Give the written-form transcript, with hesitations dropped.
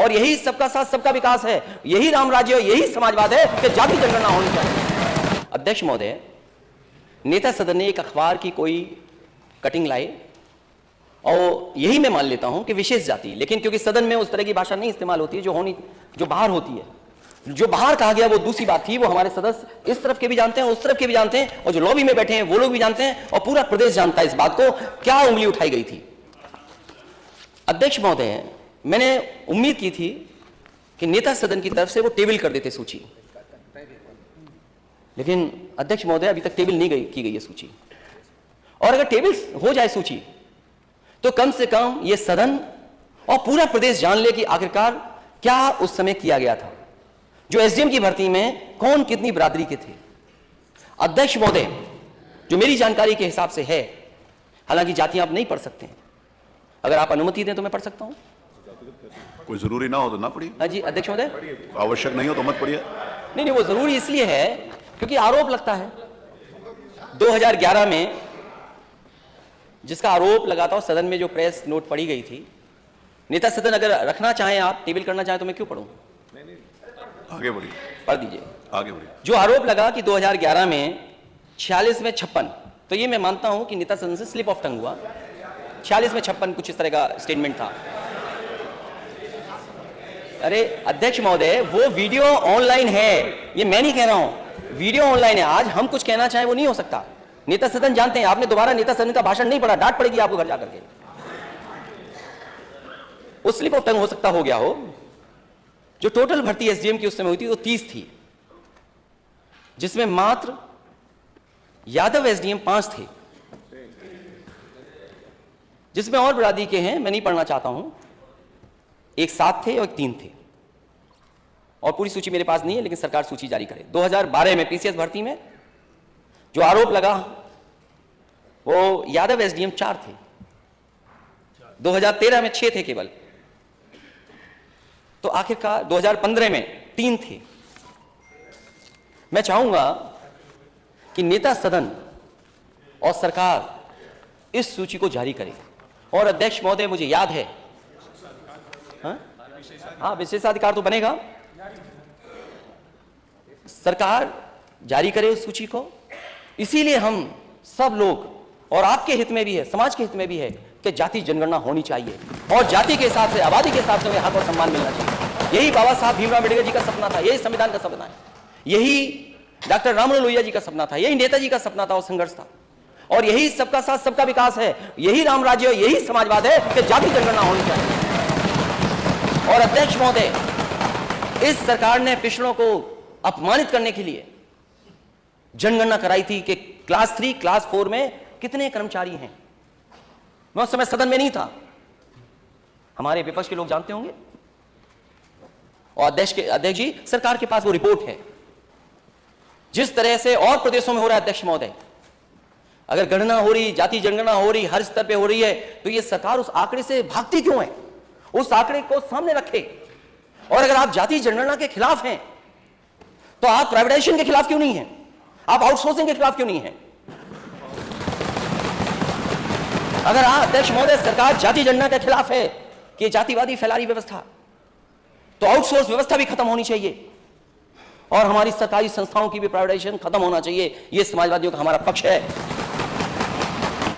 और यही सबका साथ सबका विकास है, यही राम राज्य, यही समाजवाद है कि जाति जनगणना होनी चाहिए। अध्यक्ष महोदय, नेता सदन ने एक अखबार की कोई कटिंग लाई और यही मैं मान लेता हूं कि विशेष जाति, लेकिन क्योंकि सदन में उस तरह की भाषा नहीं इस्तेमाल होती है जो बाहर होती है, जो बाहर कहा गया वो दूसरी बात थी। वो हमारे सदस्य इस तरफ के भी जानते हैं, उस तरफ के भी जानते हैं, और जो लॉबी में बैठे हैं वो लोग भी जानते हैं, और पूरा प्रदेश जानता है इस बात को क्या उंगली उठाई गई थी। अध्यक्ष महोदय, मैंने उम्मीद की थी कि नेता सदन की तरफ से वो टेबल कर देते सूची, लेकिन अध्यक्ष महोदय अभी तक टेबल नहीं की गई है सूची। और अगर टेबल हो जाए सूची तो कम से कम ये सदन और पूरा प्रदेश जान ले कि आखिरकार क्या उस समय किया गया था, जो एसडीएम की भर्ती में कौन कितनी बिरादरी के थे। अध्यक्ष महोदय, जो मेरी जानकारी के हिसाब से है, हालांकि जातियां आप नहीं पढ़ सकते हैं, अगर आप अनुमति दें तो मैं पढ़ सकता हूं। कोई जरूरी ना हो तो ना पढ़िए। हाँ जी अध्यक्ष महोदय, आवश्यक नहीं हो तो मत पढ़िए। नहीं, वो जरूरी इसलिए है क्योंकि आरोप लगता है 2011 में, जिसका आरोप लगा था सदन में जो प्रेस नोट पढ़ी गई थी। नेता सदन अगर रखना चाहें, आप टेबल करना चाहें तो मैं क्यों पढ़ूं? आगे बढ़िए, पढ़ दीजिए। आगे बढ़िए। जो आरोप लगा कि 2011 में 46 में 56, तो ये मैं मानता हूं कि नेता सदन से स्लिप ऑफ टंग हुआ। 46 में 56 कुछ इस तरह का स्टेटमेंट था। अरे अध्यक्ष महोदय, वो वीडियो ऑनलाइन है, ये मैं नहीं कह रहा हूं, वीडियो ऑनलाइन है। आज हम कुछ कहना चाहें वो नहीं हो सकता। नेता सदन जानते हैं, आपने दोबारा नेता सदन का भाषण नहीं पढ़ा, डांट पड़ेगी आपको घर जाकर के। उस स्लिप ऑफ टंग हो सकता हो गया हो। जो टोटल भर्ती एसडीएम की उस समय हुई थी वो 30 थी, जिसमें मात्र यादव एसडीएम 5 थे, जिसमें और बिरादरी के हैं, मैं नहीं पढ़ना चाहता हूं। एक 7 थे और एक 3 थे, और पूरी सूची मेरे पास नहीं है, लेकिन सरकार सूची जारी करे। 2012 में पीसीएस भर्ती में जो आरोप लगा वो यादव एसडीएम 4 थे, 2013 में 6 थे केवल, तो आखिरकार 2015 में 3 थे। मैं चाहूंगा कि नेता सदन और सरकार इस सूची को जारी करे। और अध्यक्ष महोदय, मुझे याद है, हाँ विशेषाधिकार तो बनेगा, सरकार जारी करे उस सूची को। इसीलिए हम सब लोग, और आपके हित में भी है, समाज के हित में भी है कि जाति जनगणना होनी चाहिए, और जाति के हिसाब से, आबादी के हिसाब से हमें हक और सम्मान मिलना चाहिए। यही बाबा साहब भीमराव अम्बेडकर जी का सपना था, यही संविधान का सपना है, यही डॉक्टर राममनोहर लोहिया जी का सपना था, यही नेताजी का सपना था और संघर्ष था, और यही सबका साथ सबका विकास है, यही राम राज्य, यही समाजवाद है कि जाति जनगणना होनी चाहिए। और अध्यक्ष महोदय, इस सरकार ने पिछड़ों को अपमानित करने के लिए जनगणना कराई थी कि क्लास 3, क्लास 4 में कितने कर्मचारी हैं। मैं उस समय सदन में नहीं था, हमारे विपक्ष के लोग जानते होंगे। और अध्यक्ष जी, सरकार के पास वो रिपोर्ट है, जिस तरह से और प्रदेशों में हो रहा है। अध्यक्ष महोदय, अगर गणना हो रही, जाति जनगणना हो रही, हर स्तर पे हो रही है, तो ये सरकार उस आंकड़े से भागती क्यों है? उस आंकड़े को सामने रखे। और अगर आप जाति जनगणना के खिलाफ हैं तो आप प्राइवेटाइजेशन के खिलाफ क्यों नहीं हैं? आप आउटसोर्सिंग के खिलाफ क्यों नहीं हैं? अगर अध्यक्ष महोदय, सरकार जाति जनगणना के खिलाफ है कि जातिवादी फैला रही व्यवस्था, तो आउटसोर्स व्यवस्था भी खत्म होनी चाहिए, और हमारी सरकारी संस्थाओं की भी प्राइवेटाइजेशन खत्म होना चाहिए। यह समाजवादियों का हमारा पक्ष है।